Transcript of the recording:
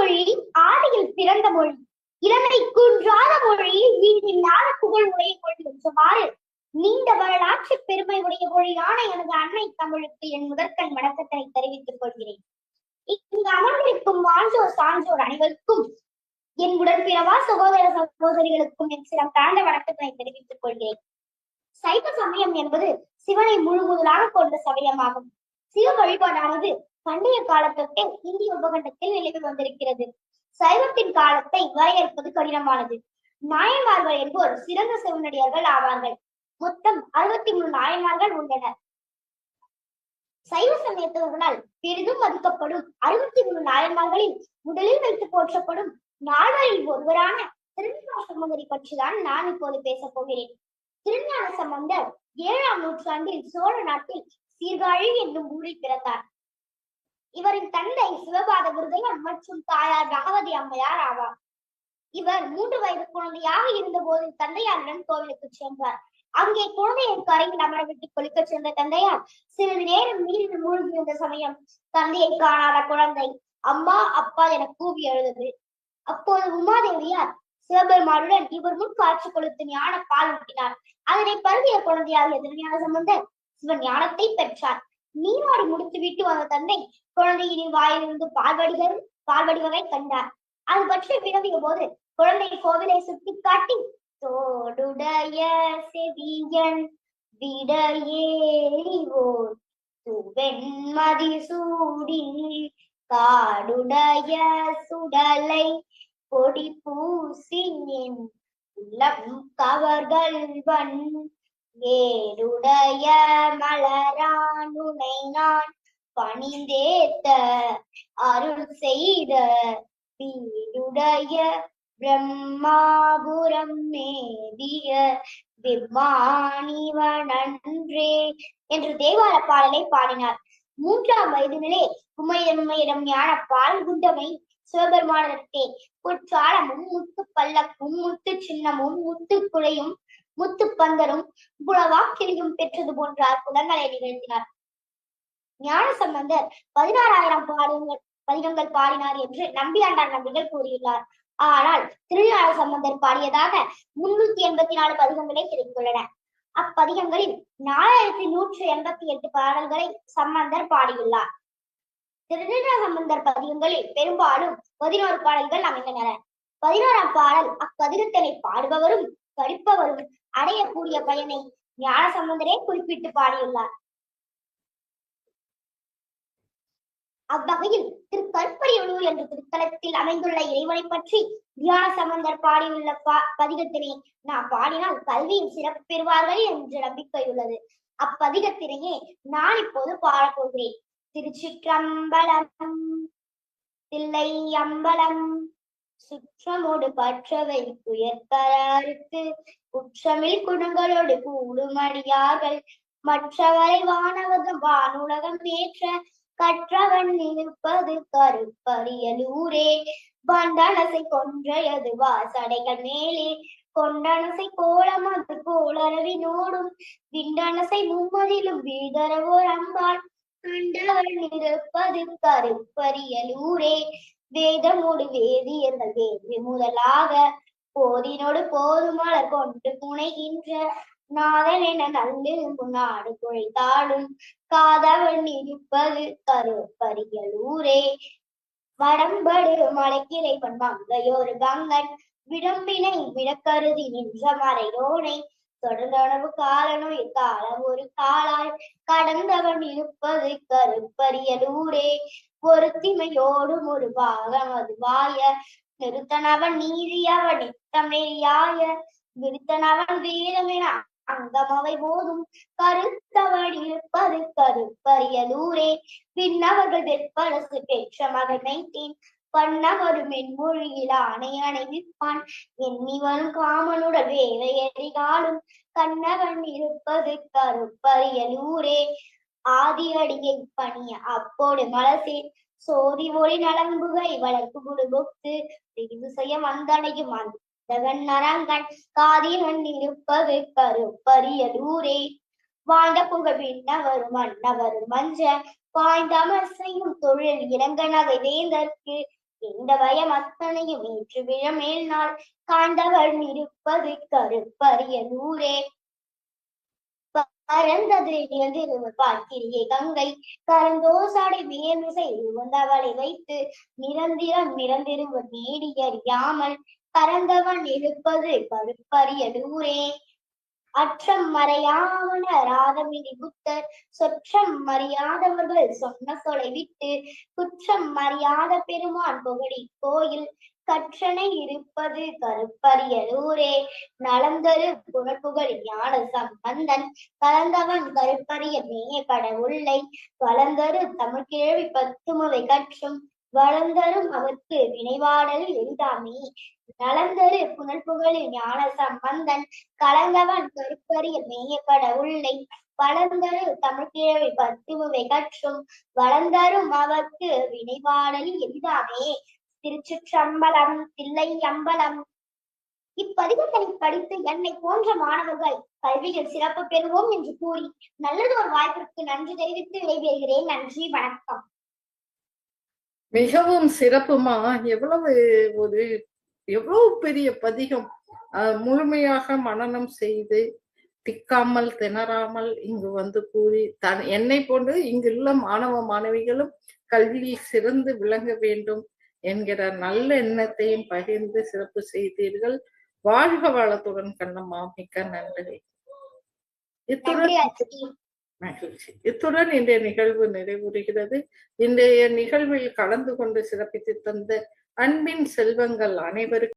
மொழி ஆதியில் பிறந்த மொழி, இளமை குன்றாத மொழி, ஈடில்லாத புகழ் உடைய மொழி என்றவாறு நீண்ட வரலாற்று பெருமை உடைய மொழியான எனது அன்னை தமிழுக்கு என் முதற்கண் வணக்கத்தை தெரிவித்துக் கொள்கிறேன். இங்கு அமர்ந்திருக்கும் வாஞ்சோர் சான்றோர் அனைவருக்கும், என் உடன்பிறவா சகோதர சகோதரிகளுக்கும் என் சில தாழ்ந்த வணக்கத்தை தெரிவித்துக் கொள்கிறேன். சைவ சமயம் என்பது சிவனை முழு முதலாக கொண்ட சமயமாகும். சிவ வழிபாடானது பண்டைய காலத்தொட்டே இந்திய உபகண்டத்தில் நிலவி வந்திருக்கிறது. சைவத்தின் காலத்தை வரையறுப்பது கடினமானது. நாயன்மார்கள் என்போர் சிறந்த சிவனடியார்கள் ஆவார்கள். மொத்தம் 63 நாயன்மார்கள் உள்ளனர். சைவ சமயத்தவர்களால் பெரிதும் மதிக்கப்படும் 63 நாயன்மார்களில் முதலில் வைத்து போற்றப்படும் நால்வரில் ஒருவரான திருஞான சம்பந்தரை பற்றிதான் நான் இப்போது பேசப் போகிறேன். திருஞான சம்பந்தர் 7ஆம் நூற்றாண்டில் சோழ நாட்டில் சீர்காழி என்னும் ஊரில் பிறந்தார். இவரின் தந்தை சிவபாத விருதையர் மற்றும் தாயார் பகவதி அம்மையார் ஆவார். இவர் 3 வயது குழந்தையாக இருந்த போது தந்தையாருடன் கோவிலுக்கு சென்றார். அங்கே குழந்தையை கரையில் அமரவிட்டு குளிக்க சென்ற தந்தையார் சிறிது நேரம் நீரில் மூழ்கியிருந்த சமயம் தந்தையை காணாத குழந்தை அம்மா அப்பா என கூவி எழுந்தது. அப்போது உமாதேவியார் சிவபெருமானுடன் இவர் முன் காட்சி கொடுத்து ஞான பால் ஊட்டினார். அதனை பருவிய குழந்தையாகிய திருஞான சம்பந்தர் சிவன் ஞானத்தை பெற்றார். நீராடி முடித்துவிட்டு வந்த தந்தை குழந்தையின் வாயிலிருந்து பால்வடிவதை கண்டார். அது பற்றி வினவிய போது குழந்தை கோவிலை சுட்டி காட்டி, தோடுடைய செவியன் விடையேறிவோர் வெண்மதி சூடி காடுடைய சுடலை பொடி பூசியின் உள்ளம் கவர்கள்வன் ஏருடைய மலரானுனை நான் பணிந்தேத்த அருள் செய்த வீடுடைய பிரம்மாபுரம் மேவிய விமானிவனன்றே என்று தேவார பாடலை பாடினார். 3ஆம் வயதினிலே உமையிடம் ஞான பால் குண்டமை சிவபெருமானத்தே பொற்றாளமும் முத்து பல்லக்கும் முத்து சின்னமும் முத்து குழையும் முத்து பந்தரும் புலவாக்கிலையும் பெற்றது போன்ற அற்புதங்களை நிகழ்த்தினார். ஞான சம்பந்தர் 16,000 பதிகங்கள் பாடினார் என்று நம்பியாண்டார் நம்பிகள் கூறியுள்ளார். ஆனால் திருஞான சம்பந்தர் பாடியதாக 384 பதிகங்களே கிடைத்துள்ளன. அப்பதிகங்களில் 4188 பாடல்களை சம்பந்தர் பாடியுள்ளார். திருஞான சம்பந்தர் பதிகங்களில் பெரும்பாலும் 11 பாடல்கள் அமைந்தன. 11ஆம் பாடல் அப்பதிகத்தினை பாடுபவரும் படிப்பவரும் அடையக்கூடிய பயனை ஞான சம்பந்தரே குறிப்பிட்டு பாடியுள்ளார். அவ்வகையில் திருக்கற்பரியலூர் என்ற திருத்தலத்தில் அமைந்துள்ள இறைவனை பற்றி ஞான சம்பந்தர் பாடியுள்ள பதிகத்தினை நாம் பாடினால் கல்வியில் சிறப்பு பெறுவார்கள் என்ற நம்பிக்கையுள்ளது. அப்பதிகத்தினையே நான் இப்போது பாடப்போகிறேன். திருச்சிற்றம்பலம். தில்லை அம்பலம் சுற்றமோடு பற்றவை துயர்கராருக்கு குற்றமில் குணங்களோடு கூடுமடியார்கள் மற்றவரை வானுலகம் ஏற்ற கற்றவன் இருப்பது கருப்பரியலூரே. வண்டனசை கொன்றையது வாசடைகள் மேலே கொண்டனசை கோலம் அது கோளரவினோடும் விண்டனசை மும்மதிலும் வீதரவோர் அம்பாள் கண்டவன் இருப்பது கருப்பரியலூரே. வேதமோடு வேதியர்கள் வேதி முதலாக போதினோடு போதுமலர் கொண்டு புனைகின்ற நாதன் என நல்லிரும்பு நாடு குழைத்தாடும் காதவன் இருப்பது கருப்பரியலூரே. வடம்படு மலைக்கிளைவன் மங்கையோரு கங்கன் விடம்பினை விடக்கருதி நின்ற மறையோனை தொடர்ந்தனவு காலனோய் காலம் ஒரு காலால் கடந்தவன் இருப்பது கருப்பரியலூரே. பொருத்திமையோடும் ஒரு பாகம் அது வாய நிறுத்தனவன் நீதி அவன் நித்தம் நெறியாய விருத்தனவன் வீரமென அங்கமவை போதும் கருத்தவன் இருப்பது கருப்பரியலூரே. பின்னவர்கள் வெற்பரசு பெற்ற மகனை தீன் பண்ணவரு மென்மொழியில் ஆணை அணைவிப்பான் எண்ணிவனும் காமனுடன் வேலை எறிகாலும் கண்ணவன் இருப்பது கருப்பரியலூரே. ஆதி அடியை பணிய அப்போடு மலசே சோதி ஒளி நலம்புகை வளர்ப்பு குடுபொத்து பிரிவு செய்ய வந்தடையும் அந்தகன் நரங்கன் காதியன் இருப்பது கருப்பரியலூரே. வாழ்ந்த புகழ் விண்ணவரும் மன்னவரும் மஞ்ச பாய்ந்தமர் செய்யும் தொழில் இளங்க நகை வேந்தற்கு இந்த பயம் அத்தனையும் ஏற்று விழ மேல் நாள் காண்டவன் இருப்பது கருப்பரிய நூரே. பறந்தது நிகழ்ந்திருவ பார்க்கிறியே கங்கை கரந்தோசாடை மேமிசை உவந்தவளை வைத்து நிரந்திரம் நிரந்திருவ நீடியறியாமல் பறந்தவன் இருப்பது கருப்பரிய நூரே. அற்றம் மறையாவன ராதமினி புத்தர் சொற்றம் மறியாதவர்கள் சொன்ன சொலை விட்டு குற்றம் மறியாத பெருமான் புகழி கோயில் கற்றனை இருப்பது கருப்பரியலூரே. நலந்தரு குணப்புகழ் ஞான சம்பந்தன் கலந்தவன் கருப்பரிய மேயப்பட உள்ளை வளர்ந்தரு தமிழ் கேள்வி பத்துமுறை கற்றும் வளர்ந்தரும் அவர்க்கு வினைவாடல் எளிதாமே. நலந்தரு புனர்புகழில் ஞான சம்பந்தன் கலந்தவன் கருப்பரிய மேயப்பட உள்ளை வளர்ந்தரு தமிழ் கேள்வி பத்துமுறை கற்றும் வளர்ந்தரும் அவர்க்கு வினைவாடல் எளிதாமே. திருச்சிற்றம்பலம். தில்லை அம்பலம். இப்பதிகத்தை படித்து என்னை போன்ற மாணவர்கள் கல்வியில் சிறப்பு பெறுவோம் என்று கூறி நல்லதொரு வாய்ப்பிற்கு நன்றி தெரிவித்து விடைபெறுகிறேன். நன்றி, வணக்கம். மிகவும் சிறப்புமா. எவ்வளவு பெரிய பதிகம். முழுமையாக மனனம் செய்து திக்காமல் திணறாமல் இங்கு வந்து கூறி என்னை போன்று இங்குள்ள மாணவ மாணவிகளும் கல்வியில் சிறந்து விளங்க வேண்டும் என்கிற நல்ல எண்ணத்தையும் பகிர்ந்து சிறப்பு செய்தீர்கள். வாழ்க வளத்துடன் கண்ணம்மா. மிக்க நன்றி. இத்துடன் இன்றைய நிகழ்வு நிறைவுறுகிறது. இன்றைய நிகழ்வில் கலந்து கொண்டு சிறப்பித்து தந்த அன்பின் செல்வங்கள் அனைவருக்கும்